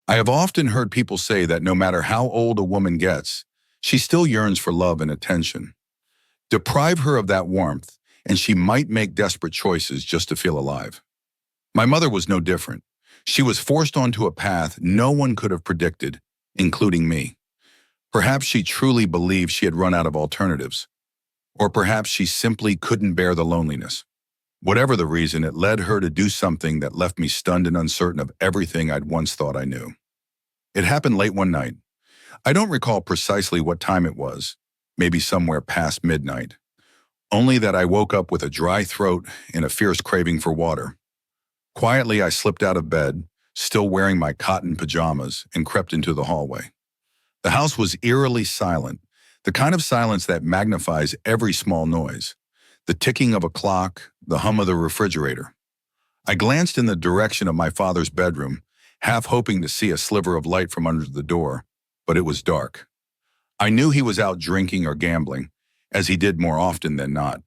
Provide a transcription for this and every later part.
I have often heard people say that no matter how old a woman gets, she still yearns for love and attention. Deprive her of that warmth, and she might make desperate choices just to feel alive. My mother was no different. She was forced onto a path no one could have predicted, including me. Perhaps she truly believed she had run out of alternatives, or perhaps she simply couldn't bear the loneliness. Whatever the reason, it led her to do something that left me stunned and uncertain of everything I'd once thought I knew. It happened late one night. I don't recall precisely what time it was, maybe somewhere past midnight, only that I woke up with a dry throat and a fierce craving for water. Quietly, I slipped out of bed, still wearing my cotton pajamas, and crept into the hallway. The house was eerily silent, the kind of silence that magnifies every small noise, the ticking of a clock, the hum of the refrigerator. I glanced in the direction of my father's bedroom, half hoping to see a sliver of light from under the door, but it was dark. I knew he was out drinking or gambling, as he did more often than not.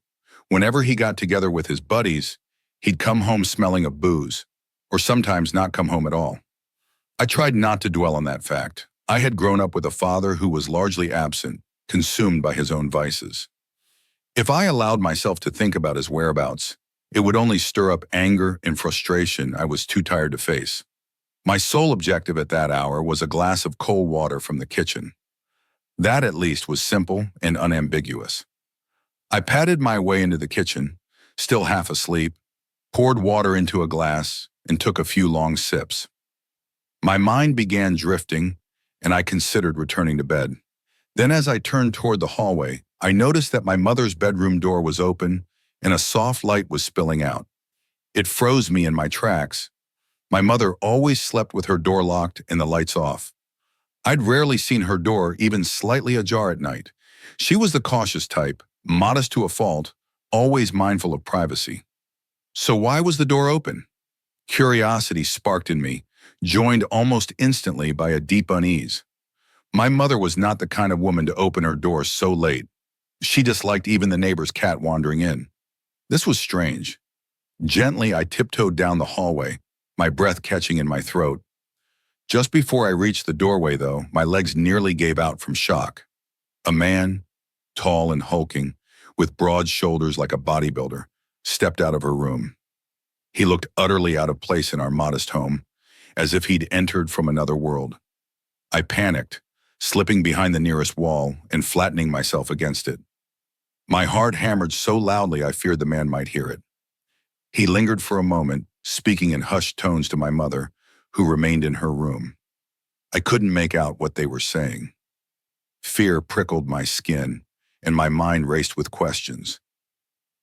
Whenever he got together with his buddies, he'd come home smelling of booze, or sometimes not come home at all. I tried not to dwell on that fact. I had grown up with a father who was largely absent, consumed by his own vices. If I allowed myself to think about his whereabouts, it would only stir up anger and frustration I was too tired to face. My sole objective at that hour was a glass of cold water from the kitchen. That at least was simple and unambiguous. I padded my way into the kitchen, still half asleep, poured water into a glass, and took a few long sips. My mind began drifting, and I considered returning to bed. Then as I turned toward the hallway, I noticed that my mother's bedroom door was open and a soft light was spilling out. It froze me in my tracks. My mother always slept with her door locked and the lights off. I'd rarely seen her door even slightly ajar at night. She was the cautious type, modest to a fault, always mindful of privacy. So why was the door open? Curiosity sparked in me, joined almost instantly by a deep unease. My mother was not the kind of woman to open her door so late. She disliked even the neighbor's cat wandering in. This was strange. Gently, I tiptoed down the hallway, my breath catching in my throat. Just before I reached the doorway, though, my legs nearly gave out from shock. A man, tall and hulking, with broad shoulders like a bodybuilder, stepped out of her room. He looked utterly out of place in our modest home, as if he'd entered from another world. I panicked, slipping behind the nearest wall and flattening myself against it. My heart hammered so loudly I feared the man might hear it. He lingered for a moment, speaking in hushed tones to my mother, who remained in her room. I couldn't make out what they were saying. Fear prickled my skin, and my mind raced with questions.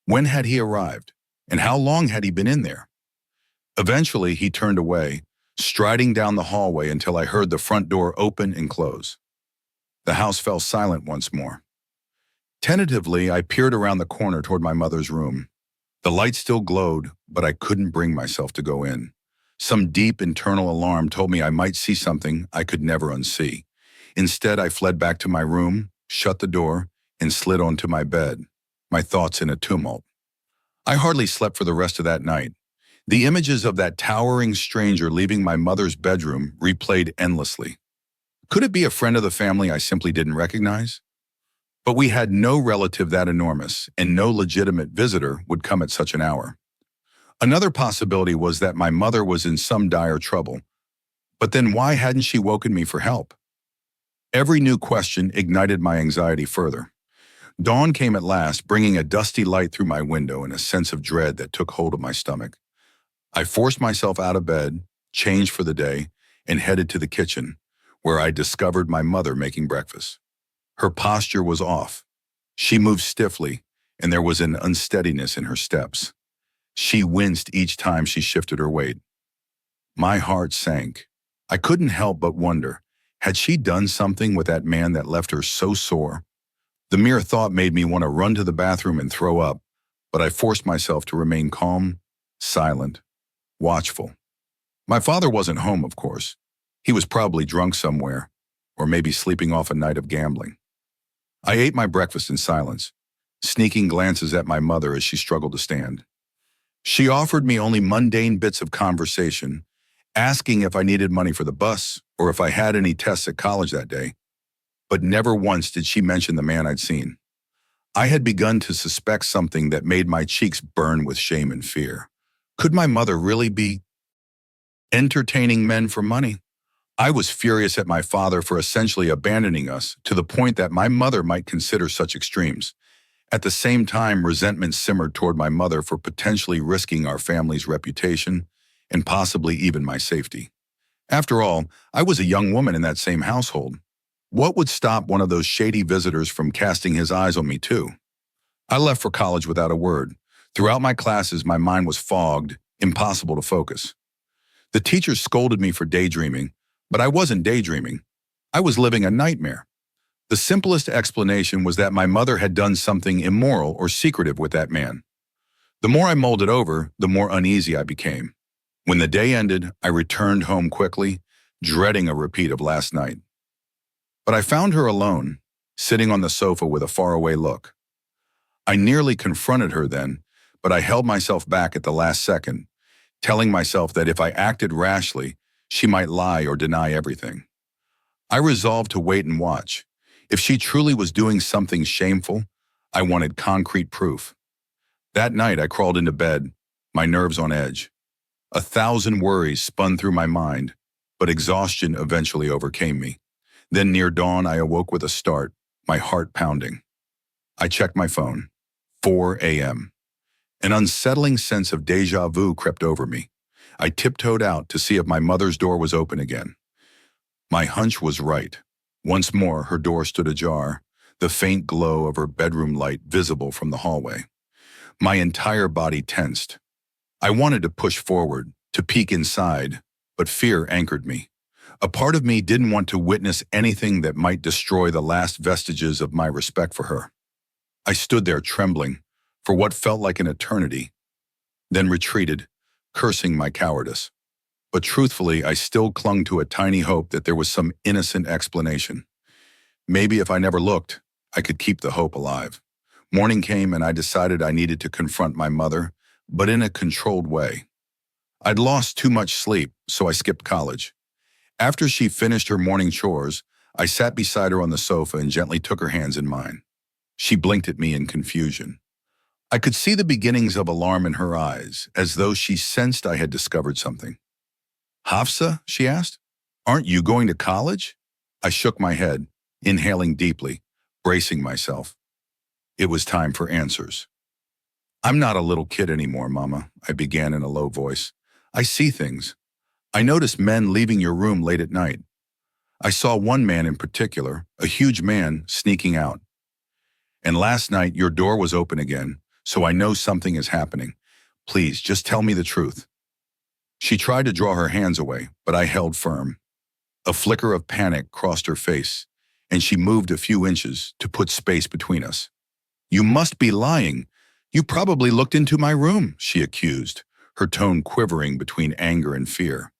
When had he arrived, and how long had he been in there? Eventually, he turned away, striding down the hallway until I heard the front door open and close. The house fell silent once more. Tentatively, I peered around the corner toward my mother's room. The light still glowed, but I couldn't bring myself to go in. Some deep internal alarm told me I might see something I could never unsee. Instead, I fled back to my room, shut the door, and slid onto my bed, my thoughts in a tumult. I hardly slept for the rest of that night. The images of that towering stranger leaving my mother's bedroom replayed endlessly. Could it be a friend of the family I simply didn't recognize? But we had no relative that enormous, and no legitimate visitor would come at such an hour. Another possibility was that my mother was in some dire trouble. But then why hadn't she woken me for help? Every new question ignited my anxiety further. Dawn came at last, bringing a dusty light through my window and a sense of dread that took hold of my stomach. I forced myself out of bed, changed for the day, and headed to the kitchen, where I discovered my mother making breakfast. Her posture was off. She moved stiffly, and there was an unsteadiness in her steps. She winced each time she shifted her weight. My heart sank. I couldn't help but wonder, had she done something with that man that left her so sore? The mere thought made me want to run to the bathroom and throw up, but I forced myself to remain calm, silent, watchful. My father wasn't home, of course. He was probably drunk somewhere, or maybe sleeping off a night of gambling. I ate my breakfast in silence, sneaking glances at my mother as she struggled to stand. She offered me only mundane bits of conversation, asking if I needed money for the bus or if I had any tests at college that day, but never once did she mention the man I'd seen. I had begun to suspect something that made my cheeks burn with shame and fear. Could my mother really be entertaining men for money? I was furious at my father for essentially abandoning us to the point that my mother might consider such extremes. At the same time, resentment simmered toward my mother for potentially risking our family's reputation and possibly even my safety. After all, I was a young woman in that same household. What would stop one of those shady visitors from casting his eyes on me too? I left for college without a word. Throughout my classes, my mind was fogged, impossible to focus. The teachers scolded me for daydreaming, but I wasn't daydreaming. I was living a nightmare. The simplest explanation was that my mother had done something immoral or secretive with that man. The more I mulled it over, the more uneasy I became. When the day ended, I returned home quickly, dreading a repeat of last night. But I found her alone, sitting on the sofa with a faraway look. I nearly confronted her then, but I held myself back at the last second, telling myself that if I acted rashly, she might lie or deny everything. I resolved to wait and watch. If she truly was doing something shameful, I wanted concrete proof. That night, I crawled into bed, my nerves on edge. 1,000 worries spun through my mind, but exhaustion eventually overcame me. Then near dawn, I awoke with a start, my heart pounding. I checked my phone. 4 a.m. An unsettling sense of déjà vu crept over me. I tiptoed out to see if my mother's door was open again. My hunch was right. Once more, her door stood ajar, the faint glow of her bedroom light visible from the hallway. My entire body tensed. I wanted to push forward, to peek inside, but fear anchored me. A part of me didn't want to witness anything that might destroy the last vestiges of my respect for her. I stood there trembling for what felt like an eternity, then retreated, cursing my cowardice. But truthfully, I still clung to a tiny hope that there was some innocent explanation. Maybe if I never looked, I could keep the hope alive. Morning came and I decided I needed to confront my mother, but in a controlled way. I'd lost too much sleep, so I skipped college. After she finished her morning chores, I sat beside her on the sofa and gently took her hands in mine. She blinked at me in confusion. I could see the beginnings of alarm in her eyes, as though she sensed I had discovered something. "Hafsa?" she asked. "Aren't you going to college?" I shook my head, inhaling deeply, bracing myself. It was time for answers. "I'm not a little kid anymore, Mama," I began in a low voice. "I see things. I noticed men leaving your room late at night. I saw one man in particular, a huge man, sneaking out. And last night your door was open again, so I know something is happening. Please, just tell me the truth." She tried to draw her hands away, but I held firm. A flicker of panic crossed her face, and she moved a few inches to put space between us. "You must be lying. You probably looked into my room," she accused, her tone quivering between anger and fear.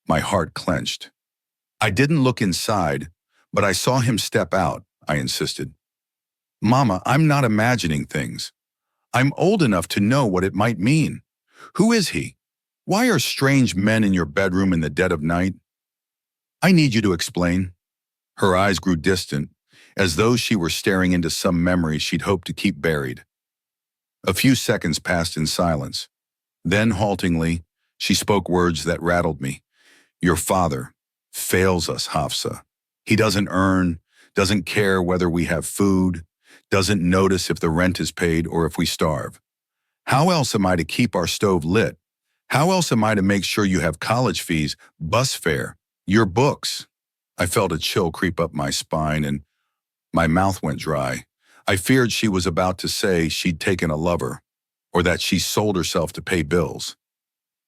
My heart clenched. "I didn't look inside, but I saw him step out," I insisted. "Mama, I'm not imagining things. I'm old enough to know what it might mean. Who is he? Why are strange men in your bedroom in the dead of night?" "I need you to explain." Her eyes grew distant, as though she were staring into some memory she'd hoped to keep buried. A few seconds passed in silence. Then, haltingly, she spoke words that rattled me. "Your father fails us, Hafsa. He doesn't earn, doesn't care whether we have food, doesn't notice if the rent is paid or if we starve. How else am I to keep our stove lit? How else am I to make sure you have college fees, bus fare, your books?" I felt a chill creep up my spine and my mouth went dry. I feared she was about to say she'd taken a lover, or that she sold herself to pay bills.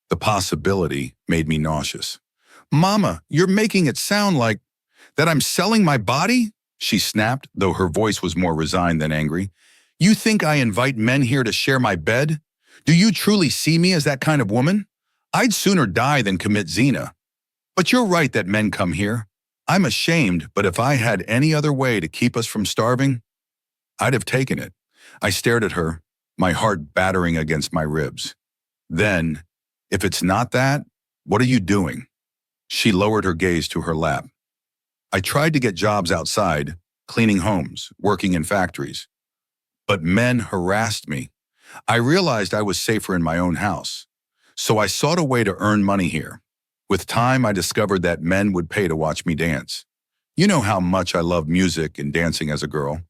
The possibility made me nauseous. "Mama, you're making it sound like that I'm selling my body?" she snapped, though her voice was more resigned than angry. "You think I invite men here to share my bed? Do you truly see me as that kind of woman? I'd sooner die than commit zina. But you're right that men come here. I'm ashamed, but if I had any other way to keep us from starving, I'd have taken it." I stared at her, my heart battering against my ribs. "Then, if it's not that, What are you doing? She lowered her gaze to her lap. I tried to get jobs outside, cleaning homes, working in factories. But men harassed me. I realized I was safer in my own house. So I sought a way to earn money here. With time, I discovered that men would pay to watch me dance. You know how much I love music and dancing as a girl.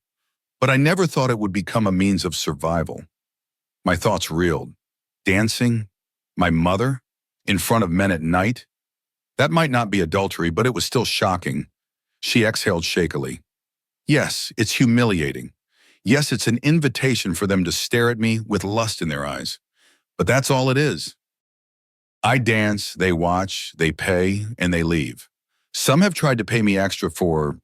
But I never thought it would become a means of survival. My thoughts reeled. Dancing? My mother? In front of men at night? That might not be adultery, but it was still shocking. She exhaled shakily. Yes, it's humiliating. Yes, it's an invitation for them to stare at me with lust in their eyes. But that's all it is. I dance, they watch, they pay, and they leave. Some have tried to pay me extra for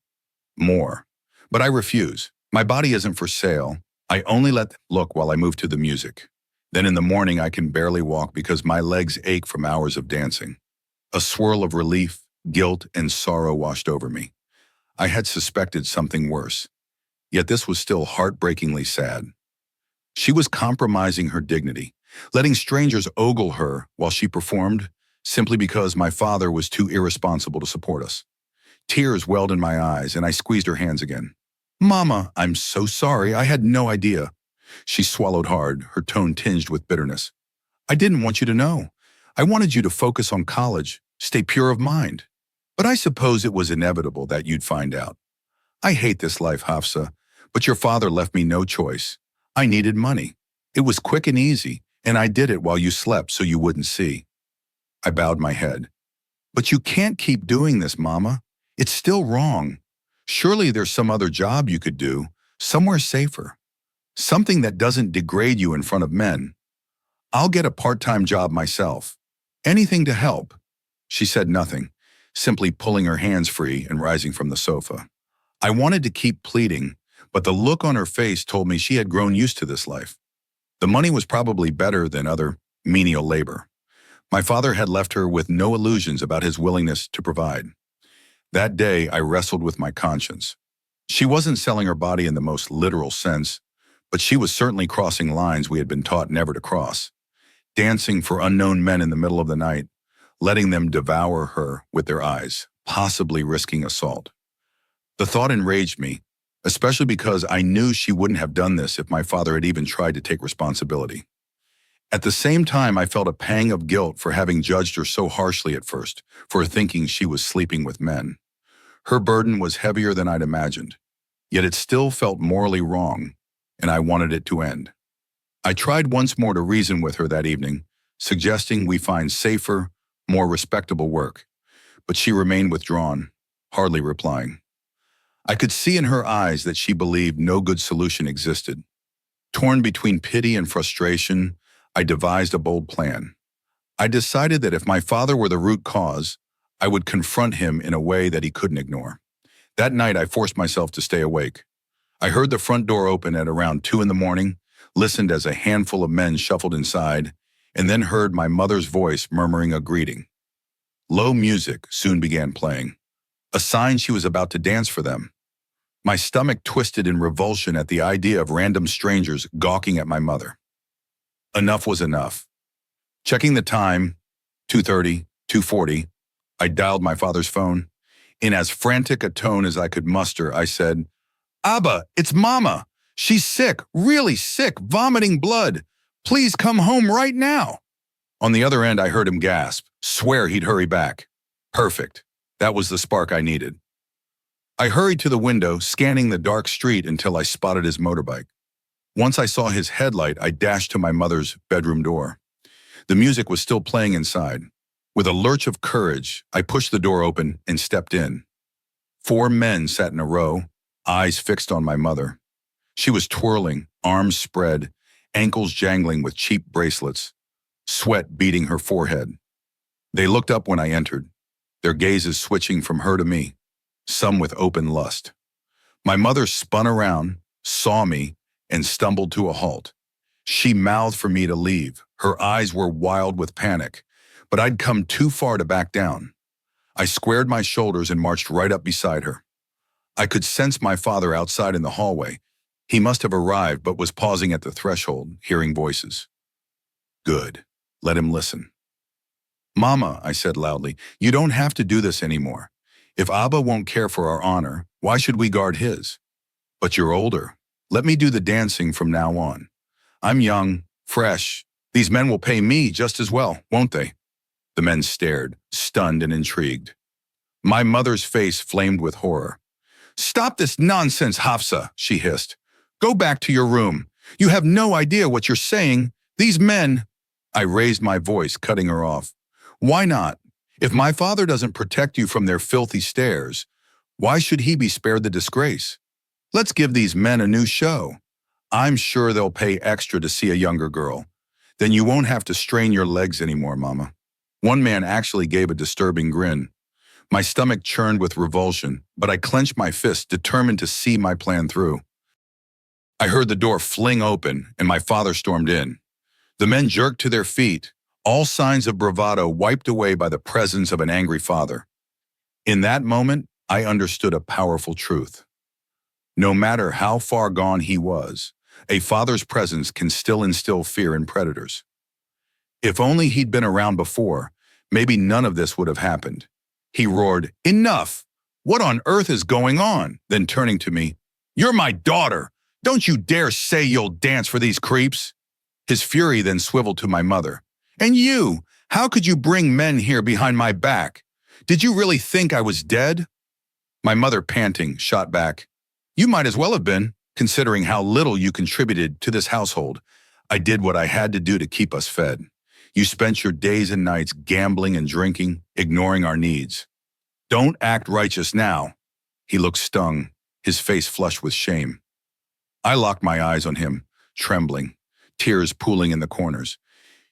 more, but I refuse. My body isn't for sale. I only let them look while I move to the music. Then in the morning, I can barely walk because my legs ache from hours of dancing. A swirl of relief, guilt, and sorrow washed over me. I had suspected something worse. Yet this was still heartbreakingly sad. She was compromising her dignity, letting strangers ogle her while she performed, simply because my father was too irresponsible to support us. Tears welled in my eyes, and I squeezed her hands again. Mama, I'm so sorry. I had no idea. She swallowed hard, her tone tinged with bitterness. I didn't want you to know. I wanted you to focus on college, stay pure of mind. But I suppose it was inevitable that you'd find out. I hate this life, Hafsa, but your father left me no choice. I needed money. It was quick and easy, and I did it while you slept so you wouldn't see. I bowed my head. But you can't keep doing this, Mama. It's still wrong. Surely there's some other job you could do, somewhere safer. Something that doesn't degrade you in front of men. I'll get a part-time job myself. Anything to help. She said nothing, simply pulling her hands free and rising from the sofa. I wanted to keep pleading, but the look on her face told me she had grown used to this life. The money was probably better than other menial labor. My father had left her with no illusions about his willingness to provide. That day, I wrestled with my conscience. She wasn't selling her body in the most literal sense, but she was certainly crossing lines we had been taught never to cross. Dancing for unknown men in the middle of the night, letting them devour her with their eyes, possibly risking assault. The thought enraged me, especially because I knew she wouldn't have done this if my father had even tried to take responsibility. At the same time, I felt a pang of guilt for having judged her so harshly at first, for thinking she was sleeping with men. Her burden was heavier than I'd imagined, yet it still felt morally wrong, and I wanted it to end. I tried once more to reason with her that evening, suggesting we find safer, more respectable work, but she remained withdrawn, hardly replying. I could see in her eyes that she believed no good solution existed. Torn between pity and frustration, I devised a bold plan. I decided that if my father were the root cause, I would confront him in a way that he couldn't ignore. That night, I forced myself to stay awake. I heard the front door open at around 2 a.m, listened as a handful of men shuffled inside, and then heard my mother's voice murmuring a greeting. Low music soon began playing, a sign she was about to dance for them. My stomach twisted in revulsion at the idea of random strangers gawking at my mother. Enough was enough. Checking the time, 2:30, 2:40, I dialed my father's phone. In as frantic a tone as I could muster, I said, Abba, it's Mama. She's sick, really sick, vomiting blood. Please come home right now. On the other end, I heard him gasp, swear he'd hurry back. Perfect. That was the spark I needed. I hurried to the window, scanning the dark street until I spotted his motorbike. Once I saw his headlight, I dashed to my mother's bedroom door. The music was still playing inside. With a lurch of courage, I pushed the door open and stepped in. 4 men sat in a row, eyes fixed on my mother. She was twirling, arms spread, ankles jangling with cheap bracelets, sweat beading her forehead. They looked up when I entered, their gazes switching from her to me, some with open lust. My mother spun around, saw me, and stumbled to a halt. She mouthed for me to leave. Her eyes were wild with panic, but I'd come too far to back down. I squared my shoulders and marched right up beside her. I could sense my father outside in the hallway. He must have arrived but was pausing at the threshold, hearing voices. Good. Let him listen. Mama, I said loudly, you don't have to do this anymore. If Abba won't care for our honor, why should we guard his? But you're older. Let me do the dancing from now on. I'm young, fresh. These men will pay me just as well, won't they? The men stared, stunned and intrigued. My mother's face flamed with horror. Stop this nonsense, Hafsa, she hissed. Go back to your room. You have no idea what you're saying. These men… I raised my voice, cutting her off. Why not? If my father doesn't protect you from their filthy stares, why should he be spared the disgrace? Let's give these men a new show. I'm sure they'll pay extra to see a younger girl. Then you won't have to strain your legs anymore, Mama. One man actually gave a disturbing grin. My stomach churned with revulsion, but I clenched my fist, determined to see my plan through. I heard the door fling open, and my father stormed in. The men jerked to their feet, all signs of bravado wiped away by the presence of an angry father. In that moment, I understood a powerful truth. No matter how far gone he was, a father's presence can still instill fear in predators. If only he'd been around before, maybe none of this would have happened. He roared, "Enough! What on earth is going on?" Then turning to me, "You're my daughter! Don't you dare say you'll dance for these creeps!" His fury then swiveled to my mother. "And you, how could you bring men here behind my back? Did you really think I was dead?" My mother, panting, shot back, "You might as well have been, considering how little you contributed to this household. I did what I had to do to keep us fed. You spent your days and nights gambling and drinking, ignoring our needs. Don't act righteous now." He looked stung, his face flushed with shame. I locked my eyes on him, trembling, tears pooling in the corners.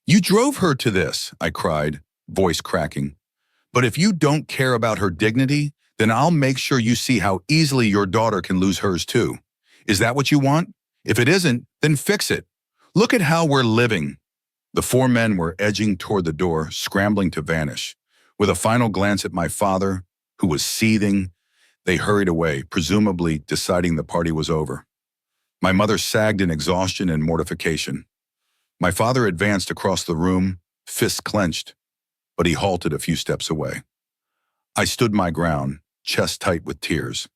"You drove her to this," I cried, voice cracking. "But if you don't care about her dignity, then I'll make sure you see how easily your daughter can lose hers too. Is that what you want? If it isn't, then fix it. Look at how we're living." The four men were edging toward the door, scrambling to vanish. With a final glance at my father, who was seething, they hurried away, presumably deciding the party was over. My mother sagged in exhaustion and mortification. My father advanced across the room, fists clenched, but he halted a few steps away. I stood my ground, chest tight with tears.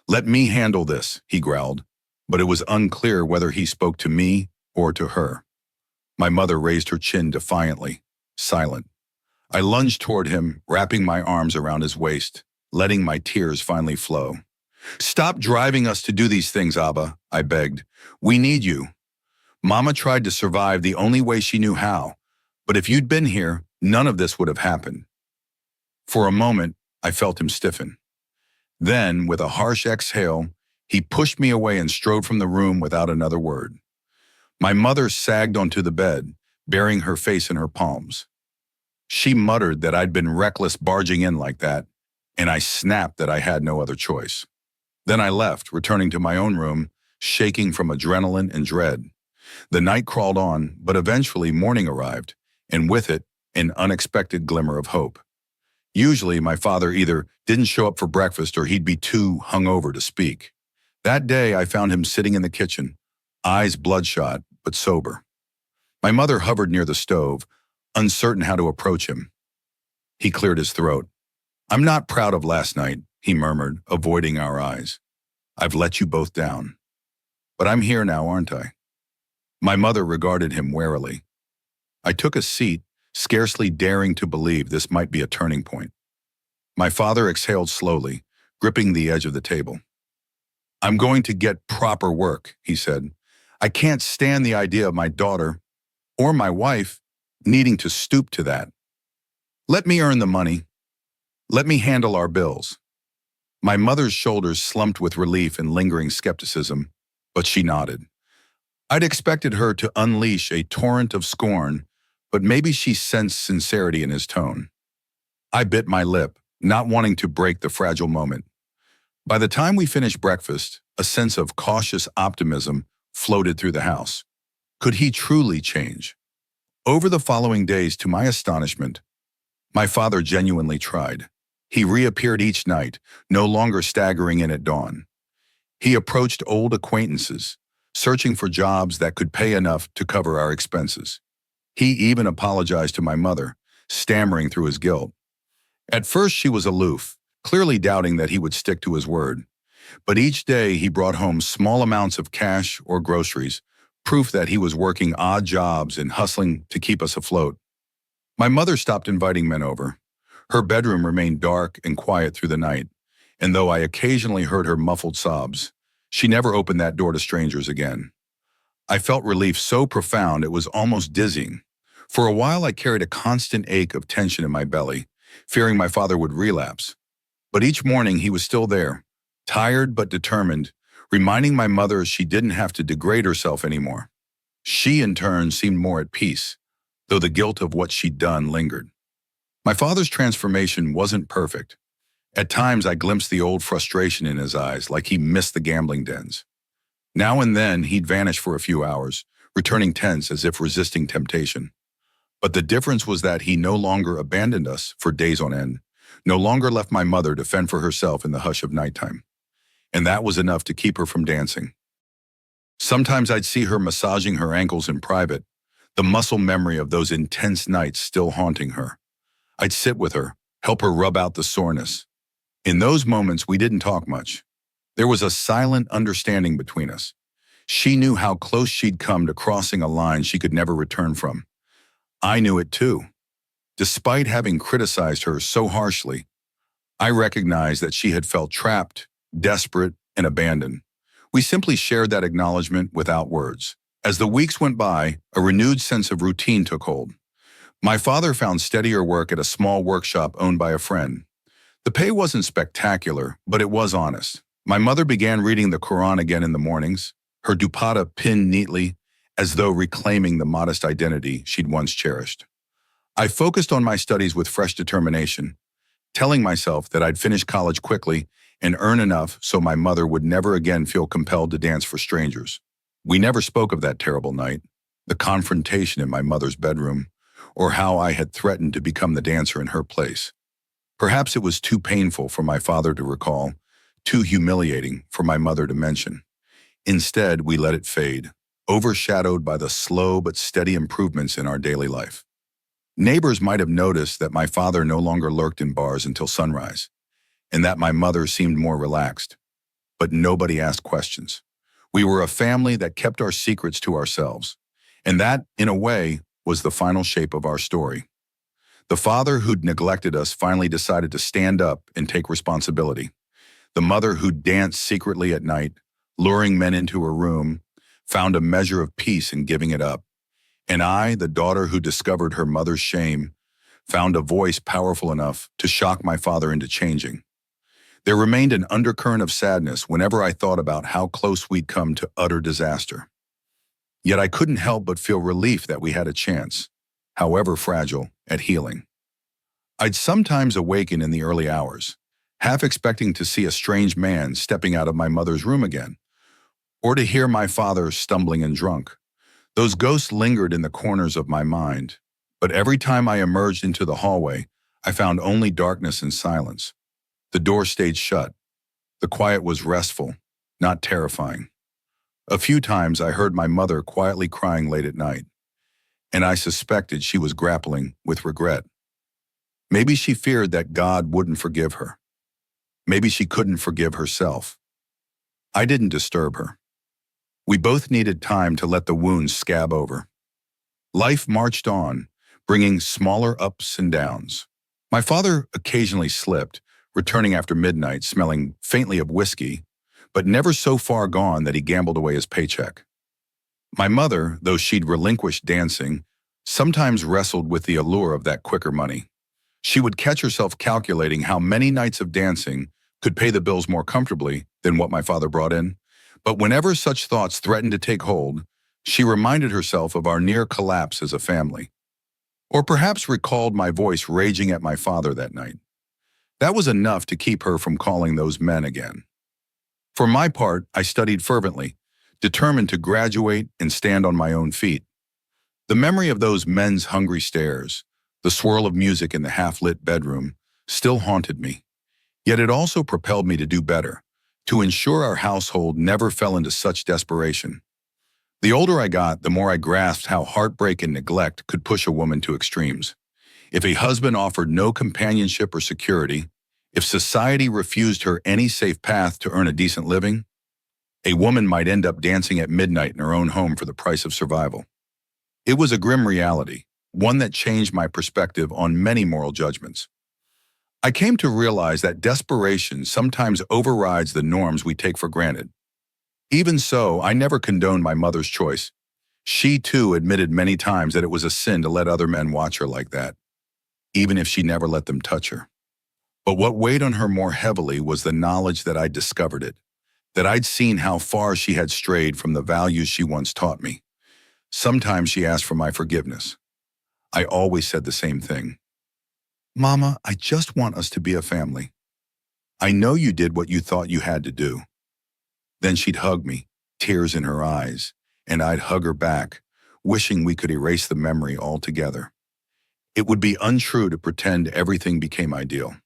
"Let me handle this," he growled, but it was unclear whether he spoke to me or to her. My mother raised her chin defiantly, silent. I lunged toward him, wrapping my arms around his waist, letting my tears finally flow. "Stop driving us to do these things, Abba," I begged. "We need you. Mama tried to survive the only way she knew how, but if you'd been here, none of this would have happened." For a moment, I felt him stiffen. Then, with a harsh exhale, he pushed me away and strode from the room without another word. My mother sagged onto the bed, burying her face in her palms. She muttered that I'd been reckless barging in like that, and I snapped that I had no other choice. Then I left, returning to my own room, shaking from adrenaline and dread. The night crawled on, but eventually morning arrived, and with it, an unexpected glimmer of hope. Usually, my father either didn't show up for breakfast or he'd be too hungover to speak. That day, I found him sitting in the kitchen, eyes bloodshot, but sober. My mother hovered near the stove, uncertain how to approach him. He cleared his throat. "I'm not proud of last night," he murmured, avoiding our eyes. "I've let you both down. But I'm here now, aren't I?" My mother regarded him warily. I took a seat, scarcely daring to believe this might be a turning point. My father exhaled slowly, gripping the edge of the table. "I'm going to get proper work," he said. "I can't stand the idea of my daughter, or my wife, needing to stoop to that. Let me earn the money. Let me handle our bills." My mother's shoulders slumped with relief and lingering skepticism, but she nodded. I'd expected her to unleash a torrent of scorn, but maybe she sensed sincerity in his tone. I bit my lip, not wanting to break the fragile moment. By the time we finished breakfast, a sense of cautious optimism floated through the house. Could he truly change? Over the following days, to my astonishment, my father genuinely tried. He reappeared each night, no longer staggering in at dawn. He approached old acquaintances, searching for jobs that could pay enough to cover our expenses. He even apologized to my mother, stammering through his guilt. At first she was aloof, clearly doubting that he would stick to his word. But each day he brought home small amounts of cash or groceries, proof that he was working odd jobs and hustling to keep us afloat. My mother stopped inviting men over. Her bedroom remained dark and quiet through the night, and though I occasionally heard her muffled sobs, she never opened that door to strangers again. I felt relief so profound it was almost dizzying. For a while I carried a constant ache of tension in my belly, fearing my father would relapse. But each morning he was still there, tired but determined, reminding my mother she didn't have to degrade herself anymore. She, in turn, seemed more at peace, though the guilt of what she'd done lingered. My father's transformation wasn't perfect. At times I glimpsed the old frustration in his eyes, like he missed the gambling dens. Now and then he'd vanish for a few hours, returning tense as if resisting temptation. But the difference was that he no longer abandoned us for days on end, no longer left my mother to fend for herself in the hush of nighttime. And that was enough to keep her from dancing. Sometimes I'd see her massaging her ankles in private, the muscle memory of those intense nights still haunting her. I'd sit with her, help her rub out the soreness. In those moments, we didn't talk much. There was a silent understanding between us. She knew how close she'd come to crossing a line she could never return from. I knew it too. Despite having criticized her so harshly, I recognized that she had felt trapped, desperate, and abandoned. We simply shared that acknowledgement without words. As the weeks went by, a renewed sense of routine took hold. My father found steadier work at a small workshop owned by a friend. The pay wasn't spectacular, but it was honest. My mother began reading the Quran again in the mornings, her dupatta pinned neatly, as though reclaiming the modest identity she'd once cherished. I focused on my studies with fresh determination, telling myself that I'd finish college quickly and earn enough so my mother would never again feel compelled to dance for strangers. We never spoke of that terrible night, the confrontation in my mother's bedroom, or how I had threatened to become the dancer in her place. Perhaps it was too painful for my father to recall, too humiliating for my mother to mention. Instead, we let it fade, overshadowed by the slow but steady improvements in our daily life. Neighbors might have noticed that my father no longer lurked in bars until sunrise, and that my mother seemed more relaxed. But nobody asked questions. We were a family that kept our secrets to ourselves, and that, in a way, was the final shape of our story. The father who'd neglected us finally decided to stand up and take responsibility. The mother who danced secretly at night, luring men into her room, found a measure of peace in giving it up. And I, the daughter who discovered her mother's shame, found a voice powerful enough to shock my father into changing. There remained an undercurrent of sadness whenever I thought about how close we'd come to utter disaster. Yet I couldn't help but feel relief that we had a chance, however fragile, at healing. I'd sometimes awaken in the early hours, half expecting to see a strange man stepping out of my mother's room again, or to hear my father stumbling and drunk. Those ghosts lingered in the corners of my mind, but every time I emerged into the hallway, I found only darkness and silence. The door stayed shut. The quiet was restful, not terrifying. A few times I heard my mother quietly crying late at night, and I suspected she was grappling with regret. Maybe she feared that God wouldn't forgive her. Maybe she couldn't forgive herself. I didn't disturb her. We both needed time to let the wounds scab over. Life marched on, bringing smaller ups and downs. My father occasionally slipped, returning after midnight smelling faintly of whiskey, but never so far gone that he gambled away his paycheck. My mother, though she'd relinquished dancing, sometimes wrestled with the allure of that quicker money. She would catch herself calculating how many nights of dancing could pay the bills more comfortably than what my father brought in. But whenever such thoughts threatened to take hold, she reminded herself of our near collapse as a family. Or perhaps recalled my voice raging at my father that night. That was enough to keep her from calling those men again. For my part, I studied fervently, determined to graduate and stand on my own feet. The memory of those men's hungry stares, the swirl of music in the half-lit bedroom, still haunted me. Yet it also propelled me to do better, to ensure our household never fell into such desperation. The older I got, the more I grasped how heartbreak and neglect could push a woman to extremes. If a husband offered no companionship or security, if society refused her any safe path to earn a decent living, a woman might end up dancing at midnight in her own home for the price of survival. It was a grim reality, one that changed my perspective on many moral judgments. I came to realize that desperation sometimes overrides the norms we take for granted. Even so, I never condoned my mother's choice. She too admitted many times that it was a sin to let other men watch her like that, even if she never let them touch her. But what weighed on her more heavily was the knowledge that I'd discovered it, that I'd seen how far she had strayed from the values she once taught me. Sometimes she asked for my forgiveness. I always said the same thing. "Mama, I just want us to be a family. I know you did what you thought you had to do." Then she'd hug me, tears in her eyes, and I'd hug her back, wishing we could erase the memory altogether. It would be untrue to pretend everything became ideal.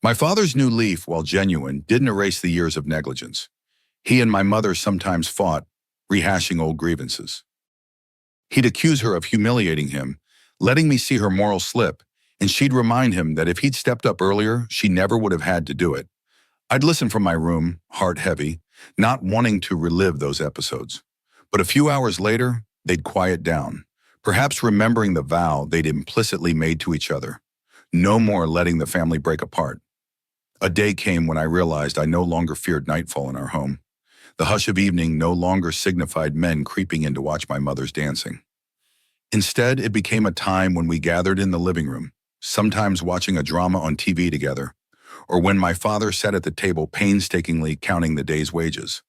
My father's new leaf, while genuine, didn't erase the years of negligence. He and my mother sometimes fought, rehashing old grievances. He'd accuse her of humiliating him, letting me see her moral slip, and she'd remind him that if he'd stepped up earlier, she never would have had to do it. I'd listen from my room, heart heavy, not wanting to relive those episodes. But a few hours later, they'd quiet down, perhaps remembering the vow they'd implicitly made to each other. No more letting the family break apart. A day came when I realized I no longer feared nightfall in our home. The hush of evening no longer signified men creeping in to watch my mother's dancing. Instead, it became a time when we gathered in the living room, sometimes watching a drama on TV together, or when my father sat at the table painstakingly counting the day's wages.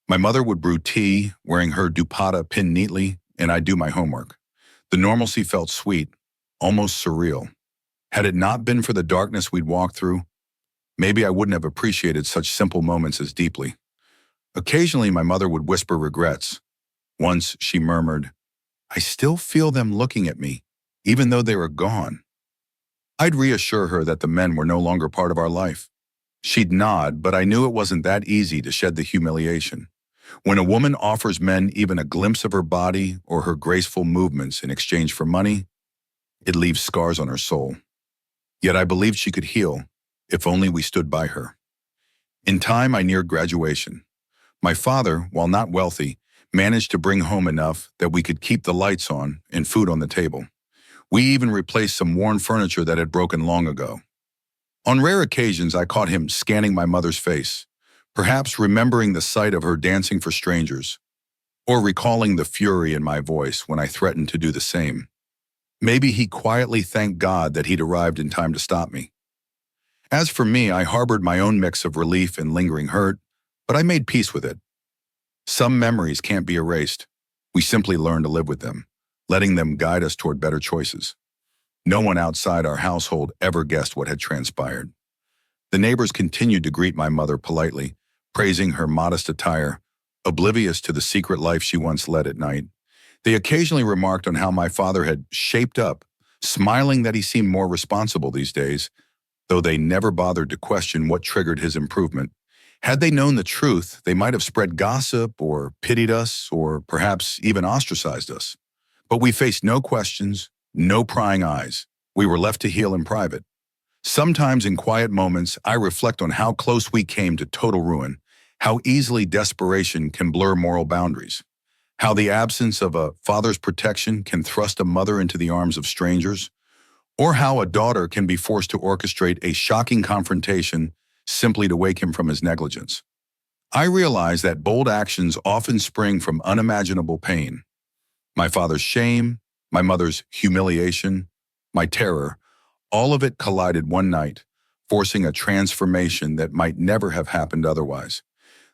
My mother would brew tea, wearing her dupatta pinned neatly, and I'd do my homework. The normalcy felt sweet, almost surreal. Had it not been for the darkness we'd walked through, maybe I wouldn't have appreciated such simple moments as deeply. Occasionally, my mother would whisper regrets. Once, she murmured, "I still feel them looking at me, even though they were gone." I'd reassure her that the men were no longer part of our life. She'd nod, but I knew it wasn't that easy to shed the humiliation. When a woman offers men even a glimpse of her body or her graceful movements in exchange for money, it leaves scars on her soul. Yet I believed she could heal, if only we stood by her. In time, I neared graduation. My father, while not wealthy, managed to bring home enough that we could keep the lights on and food on the table. We even replaced some worn furniture that had broken long ago. On rare occasions, I caught him scanning my mother's face, perhaps remembering the sight of her dancing for strangers, or recalling the fury in my voice when I threatened to do the same. Maybe he quietly thanked God that he'd arrived in time to stop me. As for me, I harbored my own mix of relief and lingering hurt, but I made peace with it. Some memories can't be erased. We simply learn to live with them, letting them guide us toward better choices. No one outside our household ever guessed what had transpired. The neighbors continued to greet my mother politely, praising her modest attire, oblivious to the secret life she once led at night. They occasionally remarked on how my father had shaped up, smiling that he seemed more responsible these days, though they never bothered to question what triggered his improvement. Had they known the truth, they might have spread gossip or pitied us or perhaps even ostracized us. But we faced no questions, no prying eyes. We were left to heal in private. Sometimes in quiet moments, I reflect on how close we came to total ruin, how easily desperation can blur moral boundaries, how the absence of a father's protection can thrust a mother into the arms of strangers, or how a daughter can be forced to orchestrate a shocking confrontation simply to wake him from his negligence. I realize that bold actions often spring from unimaginable pain. My father's shame, my mother's humiliation, my terror, all of it collided one night, forcing a transformation that might never have happened otherwise.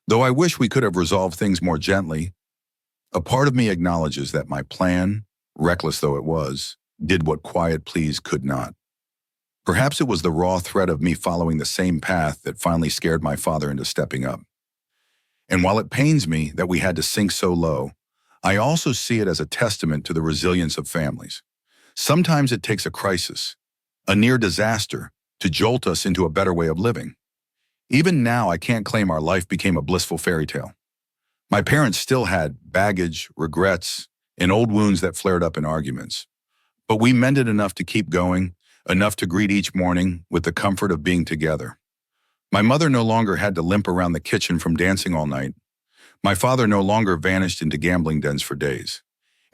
Though I wish we could have resolved things more gently, a part of me acknowledges that my plan, reckless though it was, did what quiet pleas could not. Perhaps it was the raw threat of me following the same path that finally scared my father into stepping up. And while it pains me that we had to sink so low, I also see it as a testament to the resilience of families. Sometimes it takes a crisis, a near disaster, to jolt us into a better way of living. Even now, I can't claim our life became a blissful fairy tale. My parents still had baggage, regrets, and old wounds that flared up in arguments. But we mended enough to keep going, enough to greet each morning with the comfort of being together. My mother no longer had to limp around the kitchen from dancing all night. My father no longer vanished into gambling dens for days.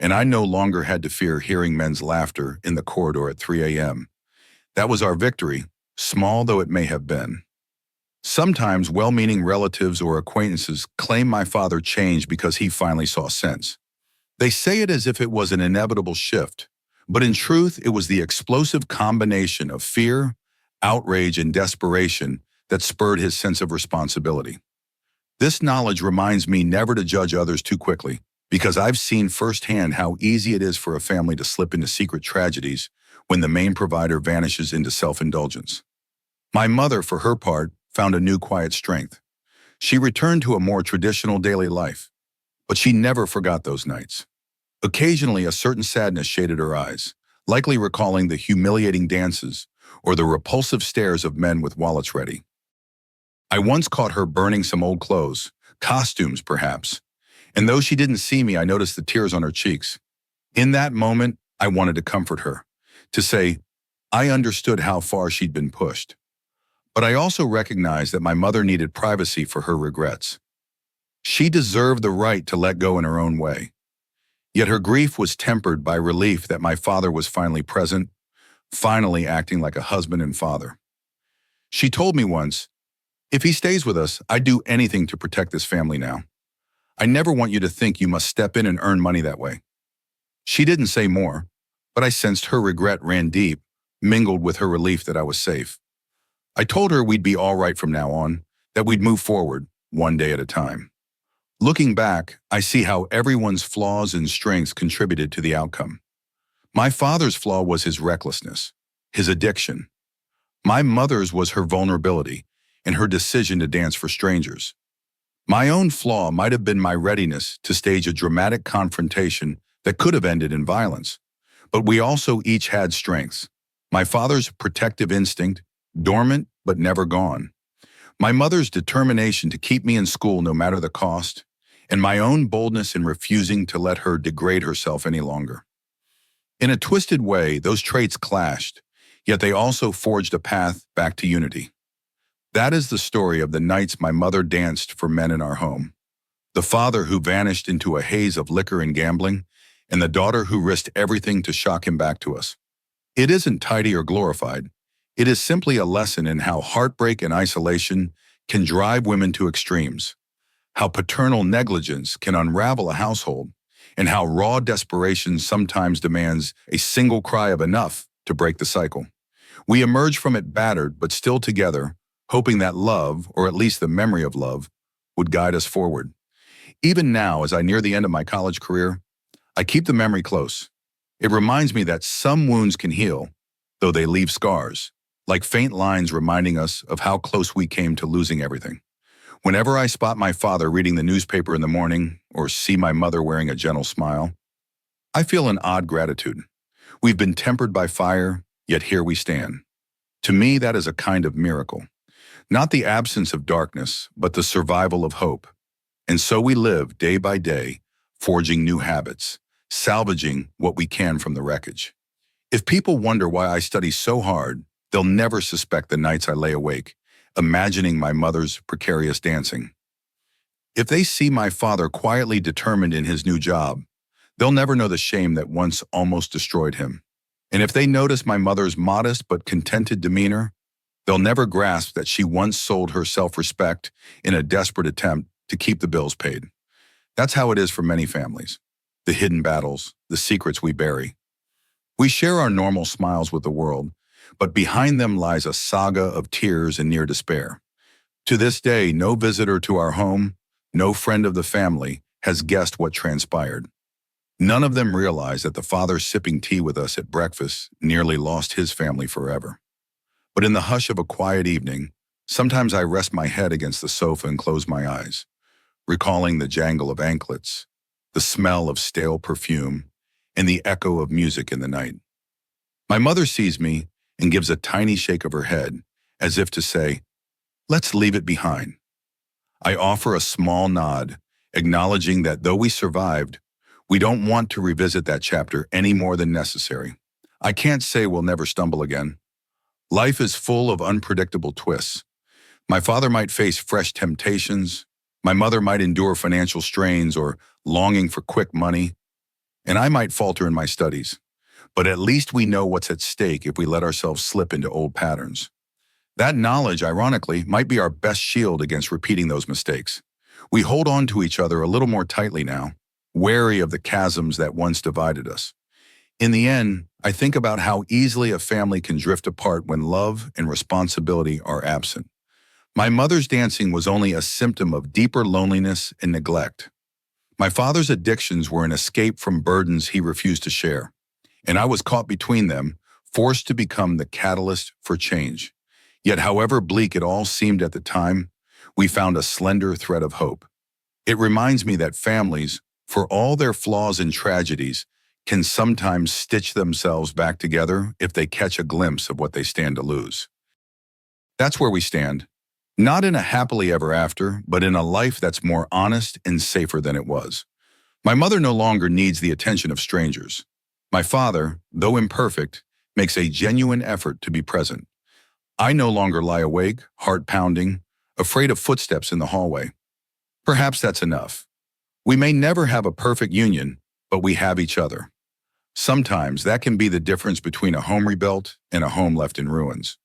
And I no longer had to fear hearing men's laughter in the corridor at 3 a.m. That was our victory, small though it may have been. Sometimes well-meaning relatives or acquaintances claim my father changed because he finally saw sense. They say it as if it was an inevitable shift, but in truth, it was the explosive combination of fear, outrage, and desperation that spurred his sense of responsibility. This knowledge reminds me never to judge others too quickly, because I've seen firsthand how easy it is for a family to slip into secret tragedies when the main provider vanishes into self-indulgence. My mother, for her part, found a new quiet strength. She returned to a more traditional daily life, but she never forgot those nights. Occasionally, a certain sadness shaded her eyes, likely recalling the humiliating dances or the repulsive stares of men with wallets ready. I once caught her burning some old clothes, costumes perhaps, and though she didn't see me, I noticed the tears on her cheeks. In that moment, I wanted to comfort her, to say, I understood how far she'd been pushed. But I also recognized that my mother needed privacy for her regrets. She deserved the right to let go in her own way. Yet her grief was tempered by relief that my father was finally present, finally acting like a husband and father. She told me once, if he stays with us, I'd do anything to protect this family now. I never want you to think you must step in and earn money that way. She didn't say more, but I sensed her regret ran deep, mingled with her relief that I was safe. I told her we'd be all right from now on, that we'd move forward, one day at a time. Looking back, I see how everyone's flaws and strengths contributed to the outcome. My father's flaw was his recklessness, his addiction. My mother's was her vulnerability and her decision to dance for strangers. My own flaw might have been my readiness to stage a dramatic confrontation that could have ended in violence. But we also each had strengths. My father's protective instinct, dormant but never gone. My mother's determination to keep me in school no matter the cost, and my own boldness in refusing to let her degrade herself any longer. In a twisted way, those traits clashed, yet they also forged a path back to unity. That is the story of the nights my mother danced for men in our home, the father who vanished into a haze of liquor and gambling, and the daughter who risked everything to shock him back to us. It isn't tidy or glorified. It is simply a lesson in how heartbreak and isolation can drive women to extremes, how paternal negligence can unravel a household, and how raw desperation sometimes demands a single cry of enough to break the cycle. We emerge from it battered but still together, hoping that love, or at least the memory of love, would guide us forward. Even now, as I near the end of my college career, I keep the memory close. It reminds me that some wounds can heal, though they leave scars, like faint lines reminding us of how close we came to losing everything. Whenever I spot my father reading the newspaper in the morning or see my mother wearing a gentle smile, I feel an odd gratitude. We've been tempered by fire, yet here we stand. To me, that is a kind of miracle. Not the absence of darkness, but the survival of hope. And so we live day by day, forging new habits, salvaging what we can from the wreckage. If people wonder why I study so hard, they'll never suspect the nights I lay awake, imagining my mother's precarious dancing. If they see my father quietly determined in his new job, they'll never know the shame that once almost destroyed him. And if they notice my mother's modest but contented demeanor, they'll never grasp that she once sold her self-respect in a desperate attempt to keep the bills paid. That's how it is for many families. The hidden battles, the secrets we bury. We share our normal smiles with the world, but behind them lies a saga of tears and near despair. To this day, no visitor to our home, no friend of the family, has guessed what transpired. None of them realized that the father sipping tea with us at breakfast nearly lost his family forever. But in the hush of a quiet evening, sometimes I rest my head against the sofa and close my eyes, recalling the jangle of anklets, the smell of stale perfume, and the echo of music in the night. My mother sees me and gives a tiny shake of her head, as if to say, "Let's leave it behind." I offer a small nod, acknowledging that though we survived, we don't want to revisit that chapter any more than necessary. I can't say we'll never stumble again. Life is full of unpredictable twists. My father might face fresh temptations. My mother might endure financial strains or longing for quick money. And I might falter in my studies. But at least we know what's at stake if we let ourselves slip into old patterns. That knowledge, ironically, might be our best shield against repeating those mistakes. We hold on to each other a little more tightly now, wary of the chasms that once divided us. In the end, I think about how easily a family can drift apart when love and responsibility are absent. My mother's dancing was only a symptom of deeper loneliness and neglect. My father's addictions were an escape from burdens he refused to share, and I was caught between them, forced to become the catalyst for change. Yet however bleak it all seemed at the time, we found a slender thread of hope. It reminds me that families, for all their flaws and tragedies, can sometimes stitch themselves back together if they catch a glimpse of what they stand to lose. That's where we stand. Not in a happily ever after, but in a life that's more honest and safer than it was. My mother no longer needs the attention of strangers. My father, though imperfect, makes a genuine effort to be present. I no longer lie awake, heart pounding, afraid of footsteps in the hallway. Perhaps that's enough. We may never have a perfect union, but we have each other. Sometimes that can be the difference between a home rebuilt and a home left in ruins.